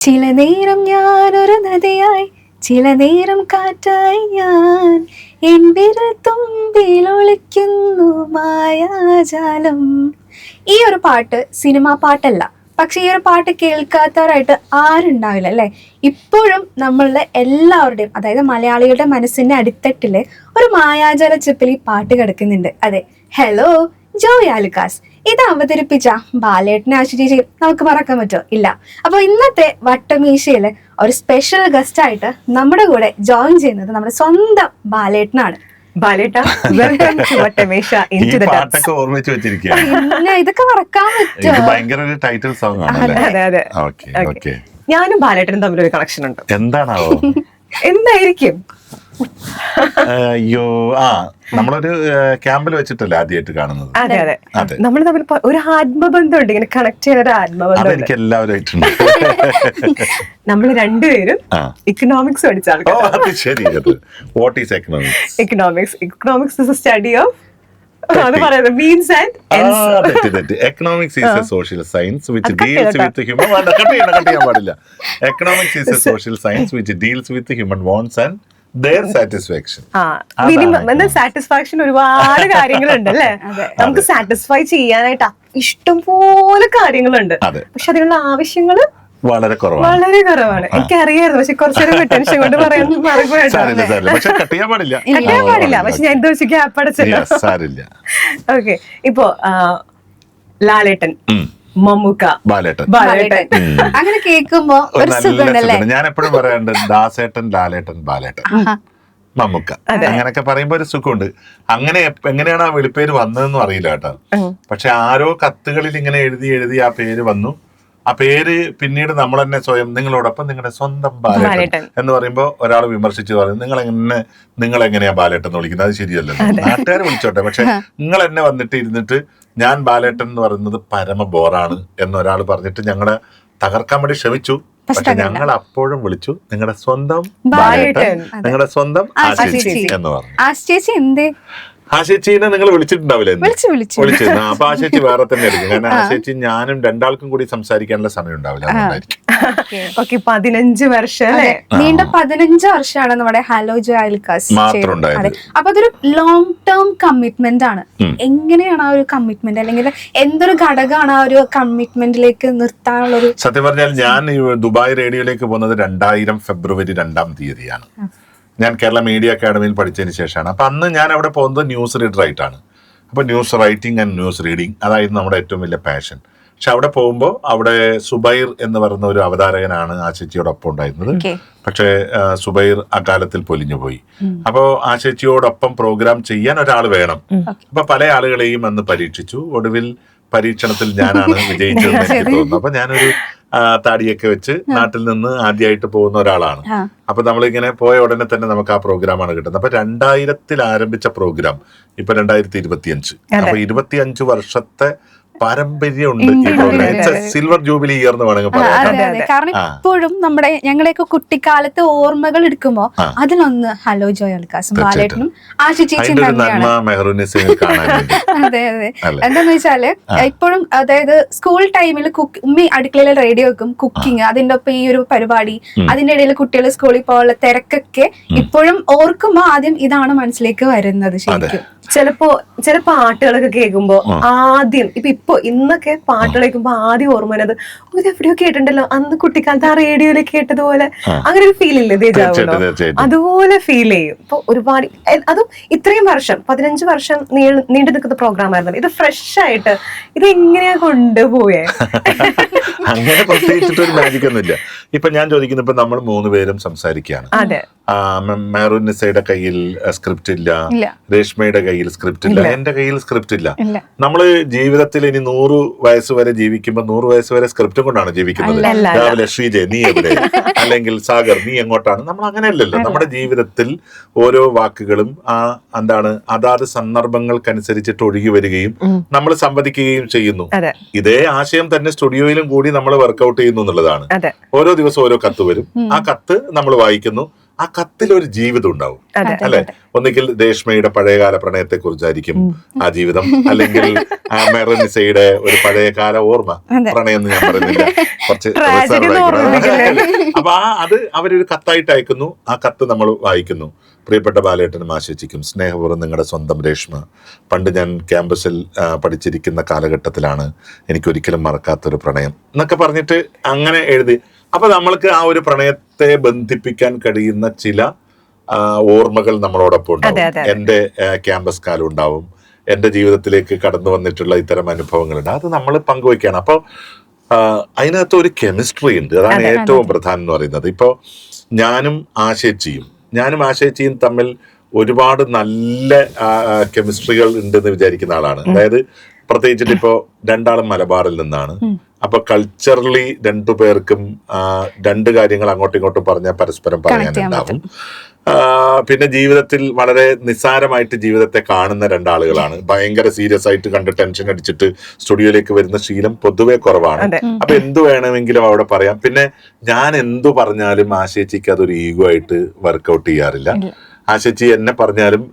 ചില നേരം ഞാനൊരു നദിയായി, ചില നേരം കാറ്റായി ഞാൻ, എൻ വിരൽ തുമ്പിൽ ഒളിക്കുന്നു മായാജാലം. ഈ ഒരു പാട്ട് സിനിമാ പാട്ടല്ല, പക്ഷെ ഈ ഒരു പാട്ട് കേൾക്കാത്തവരായിട്ട് ആരുണ്ടാവില്ല അല്ലേ? ഇപ്പോഴും നമ്മളുടെ എല്ലാവരുടെയും, അതായത് മലയാളികളുടെ മനസ്സിന്റെ അടിത്തട്ടില് ഒരു മായാജാല ചിപ്പിൽ ഈ പാട്ട് കിടക്കുന്നുണ്ട്. അതെ, ഹലോ ജോയ് ആലുക്കാസ്. ഇത് അവതരിപ്പിച്ച ബാലേട്ടനെ ആശ്രയിച്ച് നമുക്ക് മറക്കാൻ പറ്റുമോ? ഇല്ല. അപ്പൊ ഇന്നത്തെ വട്ടമീശയില് ഒരു സ്പെഷ്യൽ ഗസ്റ്റ് ആയിട്ട് നമ്മുടെ കൂടെ ജോയിൻ ചെയ്യുന്നത് നമ്മുടെ സ്വന്തം ബാലേട്ടനാണ്. പിന്നെ ഇതൊക്കെ മറക്കാൻ പറ്റുമോ? ഞാനും ബാലേട്ടനും തമ്മിലൊരു കണക്ഷൻ ഉണ്ട്. എന്താണാവോ? എന്തായിരിക്കും? അയ്യോ, നമ്മളൊരു ക്യാമ്പിൽ വെച്ചിട്ടല്ലേ ആദ്യമായിട്ട് കാണുന്നത്. അതെ അതെ അതെ, നമ്മൾ തമ്മിൽ ഒരു ആത്മബന്ധമുണ്ട്, ഇങ്ങനെ കണക്ട് ചെയ്യുന്ന ഒരു ആത്മബന്ധം എനിക്ക് എല്ലാവരുമായിട്ടുണ്ട്. നമ്മൾ രണ്ടുപേരും ഇക്കണോമിക്സ് പഠിച്ച ആൾക്കാർ. ശരി, what is economics? Economics is A study of means and ends. Economics is a social science which deals with the human. Economics is a social science which deals with the human wants and their satisfaction. Minimum satisfaction ഒരുപാട് കാര്യങ്ങളുണ്ട് അല്ലേ? നമുക്ക് satisfy ചെയ്യാനായിട്ട് ഇഷ്ടംപോലെ കാര്യങ്ങളുണ്ട്, പക്ഷെ അതിനുള്ള ആവശ്യങ്ങള് വളരെ കുറവാണ്. എനിക്കറിയായിരുന്നു, പക്ഷെ കുറച്ചേരം ടെൻഷൻ കൊണ്ട് പറയാൻ പാടില്ല. പക്ഷെ ഞാൻ എന്താ വെച്ചാൽ ഗ്യാപ്പ് അടച്ചല്ലോ. ഓക്കെ, ഇപ്പോ ലാലേട്ടൻ, മമ്മൂക്ക, ബാലേട്ടൻ അങ്ങനെ കേൾക്കുമ്പോ ഒരു സുഖമുണ്ടല്ലേ? ഞാൻ എപ്പോഴും പറയാറുണ്ട് ദാസേട്ടൻ, ലാലേട്ടൻ, ബാലേട്ടൻ, മമ്മൂക്ക, അങ്ങനെയൊക്കെ പറയുമ്പോ ഒരു സുഖമുണ്ട്. അങ്ങനെ എങ്ങനെയാണ് ആ വിളിപ്പേര് വന്നതെന്നും അറിയില്ല കേട്ടോ. പക്ഷെ ആരോ കത്തുകളിൽ ഇങ്ങനെ എഴുതി ആ പേര് വന്നു. ആ പേര് പിന്നീട് നമ്മൾ തന്നെ സ്വയം നിങ്ങളോടൊപ്പം നിങ്ങളുടെ സ്വന്തം ബാലേട്ടൻ എന്ന് പറയുമ്പോ ഒരാൾ വിമർശിച്ചു പറയും, നിങ്ങൾ എങ്ങനെയാ ബാലേട്ടൻ എന്ന് വിളിക്കുന്നത്? അത് ശരിയല്ലല്ലോ, നാട്ടുകാർ വിളിച്ചോട്ടെ, പക്ഷെ നിങ്ങൾ എന്നെ വന്നിട്ട് ഇരുന്നിട്ട് ഞാൻ ബാലേട്ടൻ എന്ന് പറയുന്നത് പരമ ബോറാണ് എന്നൊരാൾ പറഞ്ഞിട്ട് ഞങ്ങളെ തകർക്കാൻ വേണ്ടി ശ്രമിച്ചു. പക്ഷെ ഞങ്ങൾ അപ്പോഴും വിളിച്ചു നിങ്ങളുടെ സ്വന്തം ബാലേട്ടൻ, നിങ്ങളുടെ സ്വന്തം ആശേച്ചി എന്ന് പറഞ്ഞു. ആശേച്ചി എന്തേ? ആശേച്ചിനെ നിങ്ങൾ വിളിച്ചിട്ടുണ്ടാവില്ലേ? വിളിച്ചു. അപ്പൊ ആശേച്ചി വേറെ തന്നെ ആയിരിക്കും. കാരണം ആശേച്ചി ഞാനും രണ്ടാൾക്കും കൂടി സംസാരിക്കാനുള്ള സമയം ഉണ്ടാവില്ല, അതുകൊണ്ടായിരിക്കും. 15 വർഷം, നീണ്ട 15 വർഷമാണ് നമ്മുടെ ഹലോ ജോയ് ആലുക്കാസ് മാത്രം ഉണ്ടായത്. അപ്പൊ അതൊരു ലോങ് ടേം കമ്മിറ്റ്മെന്റ് ആണ്. എങ്ങനെയാണ് ആ ഒരു കമ്മിറ്റ്മെന്റ്, അല്ലെങ്കിൽ എന്തൊരു ഘടകമാണ് ആ ഒരു കമ്മിറ്റ്മെന്റിലേക്ക് നിർത്താനുള്ളൊരു? സത്യം പറഞ്ഞാൽ ഞാൻ ദുബായ് റേഡിയോയിലേക്ക് പോകുന്നത് 2000 ഫെബ്രുവരി 2-ാം തീയതിയാണ്. ഞാൻ കേരള മീഡിയ അക്കാഡമിയിൽ പഠിച്ചതിന് ശേഷമാണ്. അപ്പം അന്ന് ഞാൻ അവിടെ പോകുന്നത് ന്യൂസ് റീഡർ ആയിട്ടാണ്. അപ്പോൾ news writing and news reading അതായിരുന്നു നമ്മുടെ ഏറ്റവും വലിയ പാഷൻ. പക്ഷെ അവിടെ പോകുമ്പോൾ അവിടെ സുബൈർ എന്ന് പറയുന്ന ഒരു അവതാരകനാണ് ആശേച്ചിയോടൊപ്പം ഉണ്ടായിരുന്നത്. പക്ഷേ സുബൈർ അകാലത്തിൽ പൊലിഞ്ഞുപോയി. അപ്പോൾ ആശേച്ചിയോടൊപ്പം പ്രോഗ്രാം ചെയ്യാൻ ഒരാൾ വേണം. അപ്പൊ പല ആളുകളെയും അന്ന് പരീക്ഷിച്ചു. ഒടുവിൽ പരീക്ഷണത്തിൽ ഞാനാണ് വിജയിച്ചതെന്ന് എനിക്ക് തോന്നുന്നു. അപ്പൊ ഞാനൊരു താടിയൊക്കെ വെച്ച് നാട്ടിൽ നിന്ന് ആദ്യമായിട്ട് പോകുന്ന ഒരാളാണ്. അപ്പൊ നമ്മളിങ്ങനെ പോയ ഉടനെ തന്നെ നമുക്ക് ആ പ്രോഗ്രാമാണ് കിട്ടുന്നത്. അപ്പൊ 2000 ആരംഭിച്ച പ്രോഗ്രാം ഇപ്പൊ 2025. അപ്പൊ 25 വർഷത്തെ പാരമ്പര്യമുണ്ട് ഈ പ്രോഗ്രാം. സിൽവർ ജൂബിലി ഇയർ എന്ന് വേണമെങ്കിൽ പറയാം. കാരണം ഇപ്പോഴും നമ്മുടെ ഞങ്ങളെയൊക്കെ കുട്ടിക്കാലത്ത് ഓർമ്മകൾ എടുക്കുമ്പോ അതിലൊന്ന് ഹലോ ജോയ് ആലുക്കാസും ബാലേട്ടനും ആശിച്ചേച്ചിയും തന്നെയാണ്. അതെ അതെ, എന്താന്ന് വെച്ചാല് ഇപ്പോഴും അതായത് സ്കൂൾ ടൈമിൽ ഉമ്മി അടുക്കളയിൽ റേഡിയോ വെക്കും, കുക്കിംഗ്, അതിന്റെ ഒപ്പം ഈ ഒരു പരിപാടി, അതിന്റെ ഇടയിൽ കുട്ടികൾ സ്കൂളിൽ പോകാനുള്ള തിരക്കൊക്കെ ഇപ്പോഴും ഓർക്കുമ്പോ ആദ്യം ഇതാണ് മനസ്സിലേക്ക് വരുന്നത്. ശരിക്കും ചില പാട്ടുകളൊക്കെ കേൾക്കുമ്പോ ആദ്യം ഇന്നൊക്കെ പാട്ടുകൾ കേൾക്കുമ്പോ ആദ്യം ഓർമ്മ വരുന്നത് ഇത് എവിടെയോ കേട്ടിട്ടുണ്ടല്ലോ, അന്ന് കുട്ടിക്കാലത്ത് ആ റേഡിയോയിൽ കേട്ടതുപോലെ, അങ്ങനെ ഒരു ഫീൽ ഇല്ലേ ദേജാവുണ്ടോ? അതുപോലെ ഫീൽ ചെയ്യും. ഇപ്പൊ ഒരുപാട്, അതും ഇത്രയും വർഷം 15 വർഷം നീണ്ടു നിൽക്കുന്ന പ്രോഗ്രാം ആയിരുന്നു. ഇത് ഫ്രഷ് ആയിട്ട് ഇത് എങ്ങനെയാ കൊണ്ടുപോയേ? അങ്ങനെ പ്രത്യേകിച്ചിട്ടൊരു മാജിക് ഒന്നുമില്ല. ഇപ്പൊ ഞാൻ ചോദിക്കുന്നു, ഇപ്പൊ നമ്മൾ 3 പേരും സംസാരിക്കുകയാണ്. മെഹറൂൻ നിസയുടെ കയ്യിൽ സ്ക്രിപ്റ്റ് ഇല്ല, രേഷ്മയുടെ കയ്യിൽ സ്ക്രിപ്റ്റ് ഇല്ല, എന്റെ കയ്യിൽ സ്ക്രിപ്റ്റ് ഇല്ല. നമ്മള് ജീവിതത്തിൽ ഇനി 100 വയസ്സ് വരെ ജീവിക്കുമ്പോ 100 വയസ്സ് വരെ സ്ക്രിപ്റ്റും കൊണ്ടാണ് ജീവിക്കുന്നത്. രാവിലെ ശ്രീജയ് നീ എവിടെ, അല്ലെങ്കിൽ സാഗർ നീ എങ്ങോട്ടാണ്? നമ്മൾ അങ്ങനെയല്ലല്ലോ. നമ്മുടെ ജീവിതത്തിൽ ഓരോ വാക്കുകളും അതാത് സന്ദർഭങ്ങൾക്കനുസരിച്ചിട്ട് ഒഴുകി വരികയും നമ്മൾ സംവദിക്കുകയും ചെയ്യുന്നു. ഇതേ ആശയം തന്നെ സ്റ്റുഡിയോയിലും കൂടി നമ്മൾ വർക്ക്ഔട്ട് ചെയ്യുന്നു എന്നുള്ളതാണ്. ഓരോ ദിവസം ഓരോ കത്ത് വരും, ആ കത്ത് നമ്മൾ വായിക്കുന്നു, ആ കത്തിലൊരു ജീവിതം ഉണ്ടാവും അല്ലെ. ഒന്നുകിൽ രേഷ്മയുടെ പഴയകാല പ്രണയത്തെ കുറിച്ചായിരിക്കും ആ ജീവിതം, അല്ലെങ്കിൽ മെറനിസയുടെ ഒരു പഴയകാല ഓർമ്മ, പ്രണയം എന്ന് ഞാൻ പറയുന്നില്ല, കുറച്ച് അപ്പൊ അത് അവരൊരു കത്തായിട്ട് അയക്കുന്നു. ആ കത്ത് നമ്മൾ വായിക്കുന്നു. പ്രിയപ്പെട്ട ബാലേട്ടനും ആശിച്ചിക്കും സ്നേഹപൂർവ്വം നിങ്ങളുടെ സ്വന്തം രേഷ്മ. പണ്ട് ഞാൻ ക്യാമ്പസിൽ പഠിച്ചിരിക്കുന്ന കാലഘട്ടത്തിലാണ് എനിക്കൊരിക്കലും മറക്കാത്തൊരു പ്രണയം എന്നൊക്കെ പറഞ്ഞിട്ട് അങ്ങനെ എഴുതി. അപ്പൊ നമ്മൾക്ക് ആ ഒരു പ്രണയത്തെ ബന്ധിപ്പിക്കാൻ കഴിയുന്ന ചില ഓർമ്മകൾ നമ്മളോടൊപ്പം ഉണ്ടാവും. എൻ്റെ ക്യാമ്പസ് കാലം ഉണ്ടാവും, എൻ്റെ ജീവിതത്തിലേക്ക് കടന്നു വന്നിട്ടുള്ള ഇത്തരം അനുഭവങ്ങളുണ്ട്. അത് നമ്മൾ പങ്കുവയ്ക്കുകയാണ്. അപ്പോൾ അതിനകത്ത് ഒരു കെമിസ്ട്രി ഉണ്ട്. അതാണ് ഏറ്റവും പ്രധാനം എന്ന് പറയുന്നത്. ഇപ്പോൾ ഞാനും ആശേച്ചിയും തമ്മിൽ ഒരുപാട് നല്ല കെമിസ്ട്രികൾ ഉണ്ടെന്ന് വിചാരിക്കുന്ന ആളാണ്. അതായത് പ്രത്യേകിച്ചിട്ട് ഇപ്പോൾ രണ്ടാളും മലബാറിൽ നിന്നാണ്. അപ്പൊ കൾച്ചറലി രണ്ടു പേർക്കും രണ്ട് കാര്യങ്ങൾ അങ്ങോട്ടും ഇങ്ങോട്ടും പറഞ്ഞാൽ പരസ്പരം പറയാനുണ്ടാവും. പിന്നെ ജീവിതത്തിൽ വളരെ നിസ്സാരമായിട്ട് ജീവിതത്തെ കാണുന്ന രണ്ടാളുകളാണ്. ഭയങ്കര സീരിയസ് ആയിട്ട് കണ്ട് ടെൻഷൻ അടിച്ചിട്ട് സ്റ്റുഡിയോയിലേക്ക് വരുന്ന ശീലം പൊതുവെ കുറവാണ്. അപ്പൊ എന്തു വേണമെങ്കിലും അവിടെ പറയാം. പിന്നെ ഞാൻ എന്തു പറഞ്ഞാലും ആശേച്ചിക്ക് അതൊരു ഈഗോ ആയിട്ട് വർക്കൗട്ട് ചെയ്യാറില്ല. ആശേച്ചി എന്നെ പറഞ്ഞാലും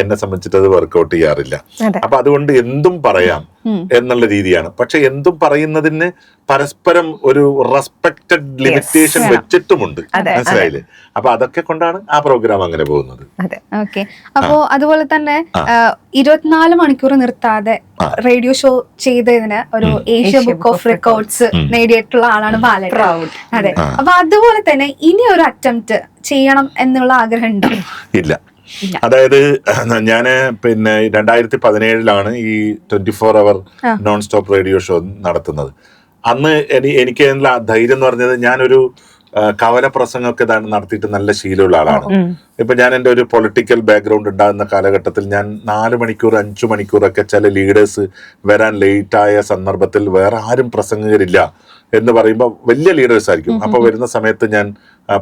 എന്നെ സംബന്ധിച്ചിട്ട് അത് വർക്കൗട്ട് ചെയ്യാറില്ല. അപ്പൊ അതുകൊണ്ട് എന്തും പറയാം എന്നുള്ള രീതിയാണ്. പക്ഷെ എന്തും പറയുന്നതിന് പരസ്പരം ഒരു റെസ്പെക്റ്റഡ് ലിമിറ്റേഷൻ വെച്ചിട്ടുമുണ്ട്, മനസ്സിലായില്ലേ? അപ്പൊ അതൊക്കെ കൊണ്ടാണ് ആ പ്രോഗ്രാം അങ്ങനെ പോകുന്നത്. ഓക്കെ. അപ്പോ അതുപോലെ തന്നെ 24 മണിക്കൂർ നിർത്താതെ റേഡിയോ ഷോ ചെയ്തതിന് ഒരു ഏഷ്യ ബുക്ക് ഓഫ് റെക്കോർഡ്സ് നേടിയിട്ടുള്ള ആളാണ് ബാലേട്ടൻ. അതെ. അപ്പൊ അതുപോലെ തന്നെ ഇനി ഒരു അറ്റംപ്റ്റ് ചെയ്യണം എന്നുള്ള ആഗ്രഹം ഉണ്ടോ? ഇല്ല. അതായത് ഞാന് പിന്നെ 2017 ഈ 24 hour non stop radio show നടത്തുന്നത്. അന്ന് എനിക്ക് ധൈര്യം എന്ന് പറഞ്ഞത് ഞാനൊരു കവല പ്രസംഗമൊക്കെ നടത്തിയിട്ട് നല്ല ശീലമുള്ള ആളാണ്. ഇപ്പൊ ഞാൻ എൻ്റെ ഒരു പൊളിറ്റിക്കൽ ബാക്ക്ഗ്രൗണ്ട് ഉണ്ടാകുന്ന കാലഘട്ടത്തിൽ ഞാൻ 4 മണിക്കൂർ 5 മണിക്കൂറൊക്കെ ചില ലീഡേഴ്സ് വരാൻ ലേറ്റായ സന്ദർഭത്തിൽ വേറെ ആരും പ്രസംഗകരില്ല എന്ന് പറയുമ്പോൾ വലിയ ലീഡേഴ്സ് ആയിരിക്കും. അപ്പൊ വരുന്ന സമയത്ത് ഞാൻ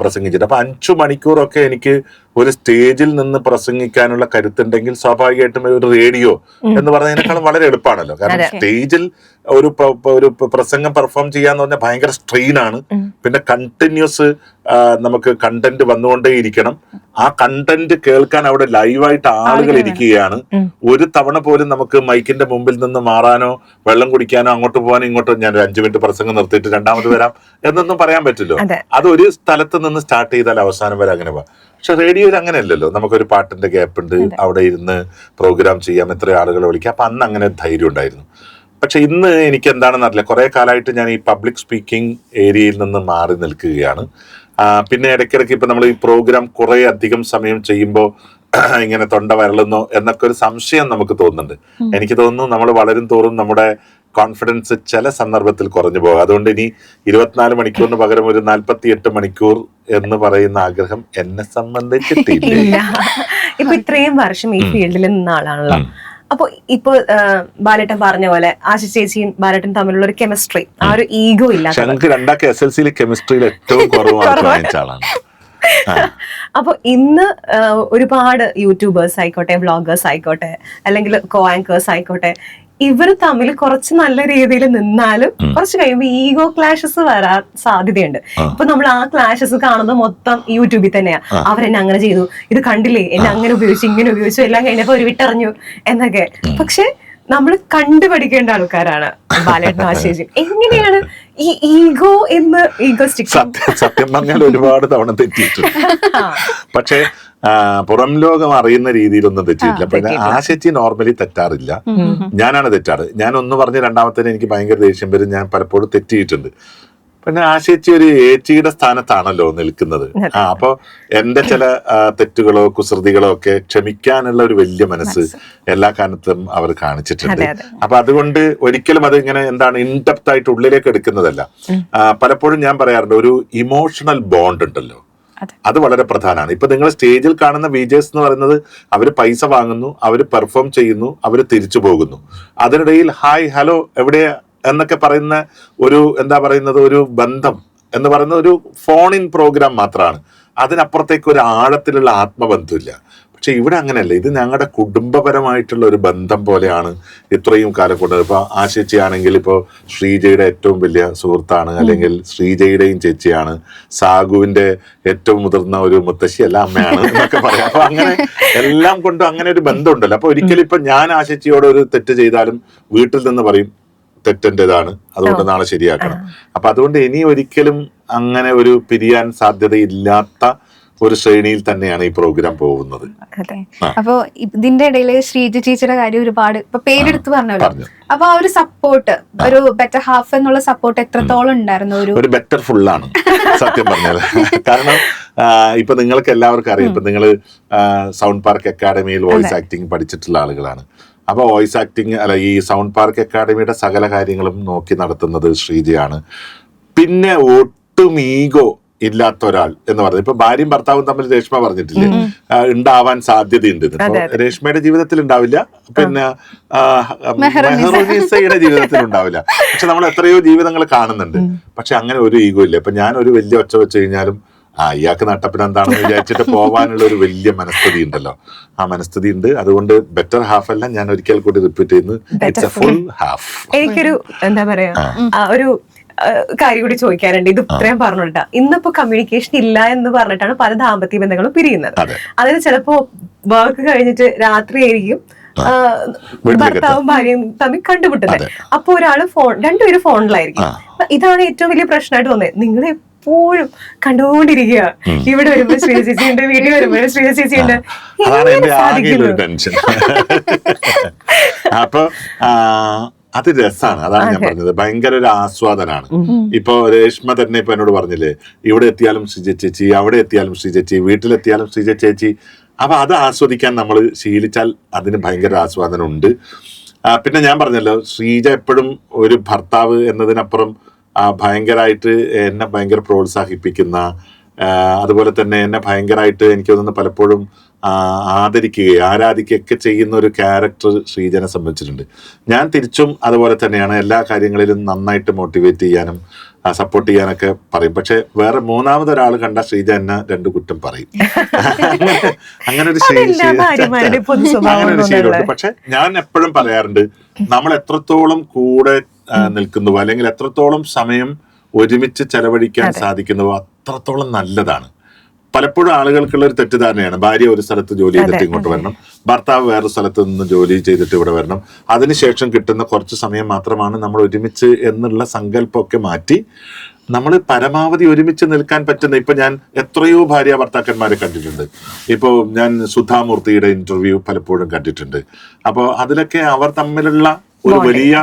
പ്രസംഗിച്ചിട്ട് അപ്പൊ 5 മണിക്കൂറൊക്കെ എനിക്ക് ഒരു സ്റ്റേജിൽ നിന്ന് പ്രസംഗിക്കാനുള്ള കരുത്തുണ്ടെങ്കിൽ സ്വാഭാവികമായിട്ടും ഒരു റേഡിയോ എന്ന് പറയുന്നതിനേക്കാളും വളരെ എളുപ്പമാണല്ലോ. കാരണം സ്റ്റേജിൽ ഒരു പ്രസംഗം പെർഫോം ചെയ്യാന്ന് പറഞ്ഞാൽ ഭയങ്കര സ്ട്രെയിൻ ആണ്. പിന്നെ കണ്ടിന്യൂസ് നമുക്ക് കണ്ടന്റ് വന്നുകൊണ്ടേയിരിക്കണം. ആ കണ്ടന്റ് കേൾക്കാൻ അവിടെ ലൈവായിട്ട് ആളുകൾ ഇരിക്കുകയാണ്. ഒരു തവണ പോലും നമുക്ക് മൈക്കിന്റെ മുമ്പിൽ നിന്ന് മാറാനോ വെള്ളം കുടിക്കാനോ അങ്ങോട്ട് പോകാനോ ഇങ്ങോട്ടോ ഞാൻ 5 മിനിറ്റ് പ്രസംഗം നിർത്തിയിട്ട് രണ്ടാമത് വരാം എന്നൊന്നും പറയാൻ പറ്റില്ലോ. അത് ഒരു സ്ഥലത്ത് നിന്ന് സ്റ്റാർട്ട് ചെയ്താൽ അവസാനം വരെ അങ്ങനെ പോവാം. പക്ഷെ റേഡിയോയിൽ അങ്ങനെയല്ലല്ലോ. നമുക്കൊരു പാട്ടിന്റെ ഗ്യാപ്പ് ഉണ്ട്, അവിടെ ഇരുന്ന് പ്രോഗ്രാം ചെയ്യാം, എത്ര ആളുകളെ വിളിക്കാം. അപ്പൊ അന്ന് അങ്ങനെ ധൈര്യം ഉണ്ടായിരുന്നു. പക്ഷെ ഇന്ന് എനിക്ക് എന്താണെന്ന് അറിയില്ല, കുറെ കാലമായിട്ട് ഞാൻ ഈ പബ്ലിക് സ്പീക്കിംഗ് ഏരിയയിൽ നിന്ന് മാറി നിൽക്കുകയാണ്. പിന്നെ ഇടയ്ക്കിടയ്ക്ക് ഇപ്പൊ നമ്മൾ ഈ പ്രോഗ്രാം കുറെ അധികം സമയം ചെയ്യുമ്പോൾ ഇങ്ങനെ തൊണ്ട വരളുന്നോ എന്നൊക്കെ ഒരു സംശയം നമുക്ക് തോന്നുന്നുണ്ട്. എനിക്ക് തോന്നുന്നു നമ്മൾ വളരും തോറും നമ്മുടെ കോൺഫിഡൻസ് ചില സന്ദർഭത്തിൽ കുറഞ്ഞു പോകും. അതുകൊണ്ട് ഇനി 24 മണിക്കൂറിന് പകരം ഒരു 48 മണിക്കൂർ എന്ന് പറയുന്ന ആഗ്രഹം എന്നെ സംബന്ധിച്ചിട്ടില്ല. ഇപ്പൊ ഇത്രയും വർഷം ഈ ഫീൽഡിൽ നിന്ന ആളാണല്ലോ. അപ്പൊ ഇപ്പൊ ബാലേട്ടൻ പറഞ്ഞ പോലെ ആശി ചേച്ചിയും ബാലേട്ടൻ തമ്മിലുള്ള ഒരു കെമിസ്ട്രി, ആ ഒരു ഈഗോ ഇല്ല. ഞങ്ങൾക്ക് രണ്ടാൾക്ക് SLC കെമിസ്ട്രിയിൽ ഏറ്റവും കുറവാണ് ആളാണ്. അപ്പൊ ഇന്ന് ഒരുപാട് യൂട്യൂബേഴ്സ് ആയിക്കോട്ടെ, വ്ളോഗേഴ്സ് ആയിക്കോട്ടെ, അല്ലെങ്കിൽ കോ ആങ്കേഴ്സ് ആയിക്കോട്ടെ, ഇവർ തമ്മിൽ കുറച്ച് നല്ല രീതിയിൽ നിന്നാലും കുറച്ച് കഴിയുമ്പോൾ ഈഗോ ക്ലാഷസ് വരാൻ സാധ്യതയുണ്ട്. ഇപ്പൊ നമ്മൾ ആ ക്ലാഷസ് കാണുന്നത് മൊത്തം യൂട്യൂബിൽ തന്നെയാ. അവരെന്നെ അങ്ങനെ ചെയ്തു, ഇത് കണ്ടില്ലേ, എന്നെ അങ്ങനെ ഉപയോഗിച്ചു, ഇങ്ങനെ ഉപയോഗിച്ചു, എല്ലാം കഴിഞ്ഞപ്പോ ഒരു വിട്ടറിഞ്ഞു എന്നൊക്കെ. പക്ഷെ നമ്മൾ കണ്ടുപഠിക്കേണ്ട ആൾക്കാരാണ് ബാലേട്ടൻ ആശേഷി. എങ്ങനെയാണ് ഈ ഈഗോ എന്ന് സത്യം പറഞ്ഞാൽ ഒരുപാട് തവണ തെറ്റിയിട്ടുണ്ട്. പക്ഷെ പുറം ലോകം അറിയുന്ന രീതിയിലൊന്നും തെറ്റിയിട്ടില്ല. പിന്നെ ആശേച്ചി നോർമലി തെറ്റാറില്ല, ഞാനാണ് തെറ്റാറ്. ഞാൻ ഒന്ന് പറഞ്ഞ് രണ്ടാമത്തേന് എനിക്ക് ഭയങ്കര ദേഷ്യം വരും. ഞാൻ പലപ്പോഴും തെറ്റിയിട്ടുണ്ട്. പിന്നെ ആശേച്ചി ഒരു ഏച്ചിയുടെ സ്ഥാനത്താണല്ലോ നിൽക്കുന്നത്. അപ്പൊ എന്റെ ചില തെറ്റുകളോ കുസൃതികളോ ഒക്കെ ക്ഷമിക്കാനുള്ള ഒരു വലിയ മനസ്സ് എല്ലാ കാലത്തും അവർ കാണിച്ചിട്ടുണ്ട്. അപ്പൊ അതുകൊണ്ട് ഒരിക്കലും അത് ഇങ്ങനെ എന്താണ് ഇൻഡെപ്ത് ആയിട്ട് ഉള്ളിലേക്ക് എടുക്കുന്നതല്ല. പലപ്പോഴും ഞാൻ പറയാറുണ്ട്, ഒരു ഇമോഷണൽ ബോണ്ട് ഉണ്ടല്ലോ, അത് വളരെ പ്രധാനമാണ്. ഇപ്പൊ നിങ്ങൾ സ്റ്റേജിൽ കാണുന്ന വിജേഴ്സ് എന്ന് പറയുന്നത് അവര് പൈസ വാങ്ങുന്നു, അവര് പെർഫോം ചെയ്യുന്നു, അവര് തിരിച്ചു പോകുന്നു. അതിനിടയിൽ ഹായ് ഹലോ എവിടെയാ എന്നൊക്കെ പറയുന്ന ഒരു എന്താ പറയുന്നത് ഒരു ബന്ധം എന്ന് പറയുന്ന ഒരു ഫോൺ ഇൻ പ്രോഗ്രാം മാത്രമാണ്. അതിനപ്പുറത്തേക്ക് ഒരു ആഴത്തിലുള്ള ആത്മബന്ധമില്ല. പക്ഷെ ഇവിടെ അങ്ങനെയല്ല, ഇത് ഞങ്ങളുടെ കുടുംബപരമായിട്ടുള്ള ഒരു ബന്ധം പോലെയാണ് ഇത്രയും കാലം കൊണ്ടത്. ഇപ്പൊ ആ ചേച്ചിയാണെങ്കിൽ ഇപ്പോൾ ശ്രീജയുടെ ഏറ്റവും വലിയ സുഹൃത്താണ്, അല്ലെങ്കിൽ ശ്രീജയുടെയും ചേച്ചിയാണ്, സാഗുവിന്റെ ഏറ്റവും മുതിർന്ന ഒരു മുത്തശ്ശിയല്ല അമ്മയാണ് എന്നൊക്കെ പറയാം. അപ്പൊ അങ്ങനെ എല്ലാം കൊണ്ടും അങ്ങനെ ഒരു ബന്ധമുണ്ടല്ലോ. അപ്പൊ ഒരിക്കലും ഇപ്പൊ ഞാൻ ആ ചേച്ചിയോട് ഒരു തെറ്റ് ചെയ്താലും വീട്ടിൽ നിന്ന് പറയും തെറ്റെന്റേതാണ്, അതുകൊണ്ട് നാളെ ശരിയാക്കണം. അപ്പൊ അതുകൊണ്ട് ഇനി ഒരിക്കലും അങ്ങനെ ഒരു പിരിയാൻ സാധ്യതയില്ലാത്ത ഒരു ശ്രേണിയിൽ തന്നെയാണ് ഈ പ്രോഗ്രാം പോകുന്നത്. അതെ. അപ്പൊ ഇതിന്റെ ഇടയിൽ ശ്രീജ ചേച്ചിയുടെ കാര്യം ഒരുപാട് ഇപ്പൊ പേരെടുത്ത് പറഞ്ഞല്ലോ. അപ്പൊ ആ ഒരു സപ്പോർട്ട്, ഒരു ബെറ്റർ ഹാഫ് എന്നുള്ള സപ്പോർട്ട് എത്രത്തോളം ഉണ്ടായിരുന്നു? ഒരു ബെറ്റർ ഫുള്ളാണ് സത്യം പറഞ്ഞത്. കാരണം ഇപ്പൊ നിങ്ങൾക്ക് എല്ലാവർക്കും അറിയാം, ഇപ്പൊ നിങ്ങൾ സൗണ്ട് പാർക്ക് അക്കാഡമിയിൽ വോയിസ് ആക്ടിങ് പഠിച്ചിട്ടുള്ള ആളുകളാണ്. അപ്പൊ വോയിസ് ആക്ടിങ് അല്ല, ഈ സൗണ്ട് പാർക്ക് അക്കാഡമിയുടെ സകല കാര്യങ്ങളും നോക്കി നടത്തുന്നത് ശ്രീജയാണ്. പിന്നെ ഒട്ടും ഈഗോ ഇല്ലാത്ത ഒരാൾ എന്ന് പറയുന്നത്, ഇപ്പൊ ഭാര്യയും ഭർത്താവും തമ്മിൽ രേഷ്മ പറഞ്ഞിട്ടില്ലേ ഉണ്ടാവാൻ സാധ്യതയുണ്ട്. ഇപ്പൊ രേഷ്മയുടെ ജീവിതത്തിൽ ഉണ്ടാവില്ല, പിന്നെ മെഹറുനിസയുടെ ജീവിതത്തിൽ ഉണ്ടാവില്ല. പക്ഷെ നമ്മൾ എത്രയോ ജീവിതങ്ങൾ കാണുന്നുണ്ട്. പക്ഷെ അങ്ങനെ ഒരു ഈഗോ ഇല്ല. ഇപ്പൊ ഞാൻ ഒരു വലിയ ഒച്ച വെച്ച് കഴിഞ്ഞാലും ഇയാൾക്ക് നട്ടപ്പിന് എന്താണെന്ന് വിചാരിച്ചിട്ട് പോവാനുള്ള ഒരു വലിയ മനസ്ഥിതി ഉണ്ടല്ലോ, ആ മനസ്ഥിതി ഉണ്ട്. അതുകൊണ്ട് ബെറ്റർ ഹാഫ് അല്ല, ഞാൻ ഒരിക്കൽ കൂടി റിപ്പീറ്റ് ചെയ്യുന്നു, ഇറ്റ്സ് എ ഫുൾ ഹാഫ്. എനിക്കൊരു എന്താ പറയാ ഒരു കാര്യം കൂടി ചോദിക്കാനുണ്ട്. ഇത് ഇത്രയും പറഞ്ഞിട്ടാ, ഇന്നിപ്പോ കമ്മ്യൂണിക്കേഷൻ ഇല്ല എന്ന് പറഞ്ഞിട്ടാണ് പല ദാമ്പത്യ ബന്ധങ്ങളും പിരിയുന്നത്. അതായത് ചിലപ്പോ വർക്ക് കഴിഞ്ഞിട്ട് രാത്രി ആയിരിക്കും ഭർത്താവും ഭാര്യയും തമ്മിൽ കണ്ടുമുട്ടുന്നത്. അപ്പൊ ഒരാള് രണ്ടുപേരും ഫോണിലായിരിക്കും. ഇതാണ് ഏറ്റവും വലിയ പ്രശ്നമായിട്ട് തോന്നുന്നത്. നിങ്ങൾ എപ്പോഴും കണ്ടുകൊണ്ടിരിക്കുക, ഇവിടെ വരുമ്പോ ശ്രീജ ചേച്ചിയുണ്ട്, വീട്ടിൽ വരുമ്പോ ശ്രീജ ചേച്ചിയുണ്ട്. അപ്പൊ അത് രസാണ്, അതാണ് ഞാൻ പറഞ്ഞത്, ഭയങ്കര ഒരു ആസ്വാദനാണ്. ഇപ്പൊ രേഷ്മ തന്നെ ഇപ്പൊ എന്നോട് പറഞ്ഞില്ലേ, ഇവിടെ എത്തിയാലും ശ്രീജ ചേച്ചി, അവിടെ എത്തിയാലും ശ്രീജ ചേച്ചി, വീട്ടിലെത്തിയാലും ശ്രീജ ചേച്ചി. അപ്പൊ അത് ആസ്വദിക്കാൻ നമ്മൾ ശീലിച്ചാൽ അതിന് ഭയങ്കര ആസ്വാദനം ഉണ്ട്. പിന്നെ ഞാൻ പറഞ്ഞല്ലോ, ശ്രീജ എപ്പോഴും ഒരു ഭർത്താവ് എന്നതിനപ്പുറം ഭയങ്കരമായിട്ട് എന്നെ ഭയങ്കര പ്രോത്സാഹിപ്പിക്കുന്ന, അതുപോലെ തന്നെ എന്നെ ഭയങ്കരമായിട്ട് എനിക്ക് തോന്നുന്നു പലപ്പോഴും ആദരിക്കുകയും ആരാധിക്കുകയൊക്കെ ചെയ്യുന്ന ഒരു ക്യാരക്ടർ ശ്രീജനെ സംബന്ധിച്ചിട്ടുണ്ട്. ഞാൻ തിരിച്ചും അതുപോലെ തന്നെയാണ്, എല്ലാ കാര്യങ്ങളിലും നന്നായിട്ട് മോട്ടിവേറ്റ് ചെയ്യാനും സപ്പോർട്ട് ചെയ്യാനൊക്കെ പറയും. പക്ഷെ വേറെ മൂന്നാമതൊരാൾ കണ്ട ശ്രീജ എന്നെ രണ്ട് കുറ്റം പറയും. അങ്ങനെ ഒരു ശീലമുണ്ട്. പക്ഷെ ഞാൻ എപ്പോഴും പറയാറുണ്ട്, നമ്മൾ എത്രത്തോളം കൂടെ നിൽക്കുന്നുവോ അല്ലെങ്കിൽ എത്രത്തോളം സമയം ഒരുമിച്ച് ചെലവഴിക്കാൻ സാധിക്കുന്നുവോ അത്രത്തോളം നല്ലതാണ്. പലപ്പോഴും ആളുകൾക്കുള്ള ഒരു തെറ്റിദ്ധാരണയാണ്, ഭാര്യ ഒരു സ്ഥലത്ത് ജോലി ചെയ്തിട്ട് ഇങ്ങോട്ട് വരണം, ഭർത്താവ് വേറെ സ്ഥലത്ത് നിന്ന് ജോലി ചെയ്തിട്ട് ഇവിടെ വരണം, അതിനുശേഷം കിട്ടുന്ന കുറച്ച് സമയം മാത്രമാണ് നമ്മൾ ഒരുമിച്ച് എന്നുള്ള സങ്കല്പമൊക്കെ മാറ്റി നമ്മൾ പരമാവധി ഒരുമിച്ച് നിൽക്കാൻ പറ്റുന്ന. ഇപ്പൊ ഞാൻ എത്രയോ ഭാര്യ ഭർത്താക്കന്മാരെ കണ്ടിട്ടുണ്ട്. ഇപ്പോൾ ഞാൻ സുധാമൂർത്തിയുടെ ഇന്റർവ്യൂ പലപ്പോഴും കണ്ടിട്ടുണ്ട്. അപ്പോൾ അതിലൊക്കെ അവർ തമ്മിലുള്ള ഒരു വലിയ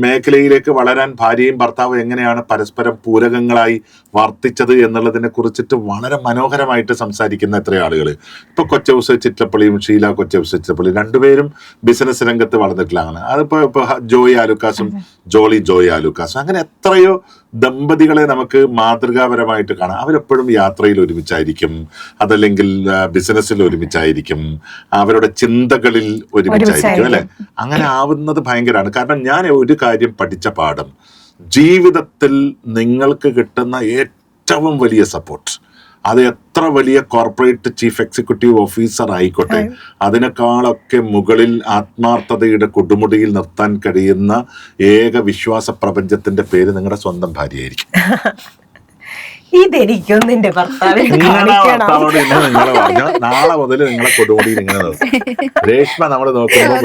മേഖലയിലേക്ക് വളരാൻ ഭാര്യയും ഭർത്താവും എങ്ങനെയാണ് പരസ്പരം പൂരകങ്ങളായി വർത്തിച്ചത് എന്നുള്ളതിനെ കുറിച്ചിട്ട് വളരെ മനോഹരമായിട്ട് സംസാരിക്കുന്ന എത്രയോ ആളുകൾ. ഇപ്പൊ കൊച്ചൗസ് ചിറ്റപ്പള്ളിയും ഷീല കൊച്ചൗസ് ചിറ്റപ്പള്ളി രണ്ടുപേരും ബിസിനസ് രംഗത്ത് വളർന്നിട്ടുള്ളതാണ്. അതിപ്പോ ജോയി ആലുക്കാസും ജോയി ആലുക്കാസും, അങ്ങനെ എത്രയോ ദമ്പതികളെ നമുക്ക് മാതൃകാപരമായിട്ട് കാണാം. അവരെപ്പോഴും യാത്രയിൽ ഒരുമിച്ചായിരിക്കും, അതല്ലെങ്കിൽ ബിസിനസ്സിൽ ഒരുമിച്ചായിരിക്കും, അവരുടെ ചിന്തകളിൽ ഒരുമിച്ചായിരിക്കും, അല്ലെ? അങ്ങനെ ആവുന്നത് ഭയങ്കരമാണ്. കാരണം ഞാൻ ഒരു കാര്യം പഠിച്ച പാഠം, ജീവിതത്തിൽ നിങ്ങൾക്ക് കിട്ടുന്ന ഏറ്റവും വലിയ സപ്പോർട്ട്, അത് എത്ര വലിയ കോർപ്പറേറ്റ് ചീഫ് എക്സിക്യൂട്ടീവ് ഓഫീസർ ആയിക്കോട്ടെ, അതിനേക്കാളൊക്കെ മുകളിൽ ആത്മാർത്ഥതയുടെ കൊടുമുടിയിൽ നിർത്താൻ കഴിയുന്ന ഏക വിശ്വാസ പ്രപഞ്ചത്തിന്റെ പേര് നിങ്ങളുടെ സ്വന്തം ഭാര്യയായിരിക്കും. ഇതെനിക്കും നിന്റെ ഭർത്താവോട് ഇന്ന് നിങ്ങൾ പറഞ്ഞു, നാളെ മുതൽ നിങ്ങളെ കൊടുമുടിയിൽ ഇങ്ങനെ നിർത്തും. രേഷ്മ നമ്മൾ നോക്കുമ്പോൾ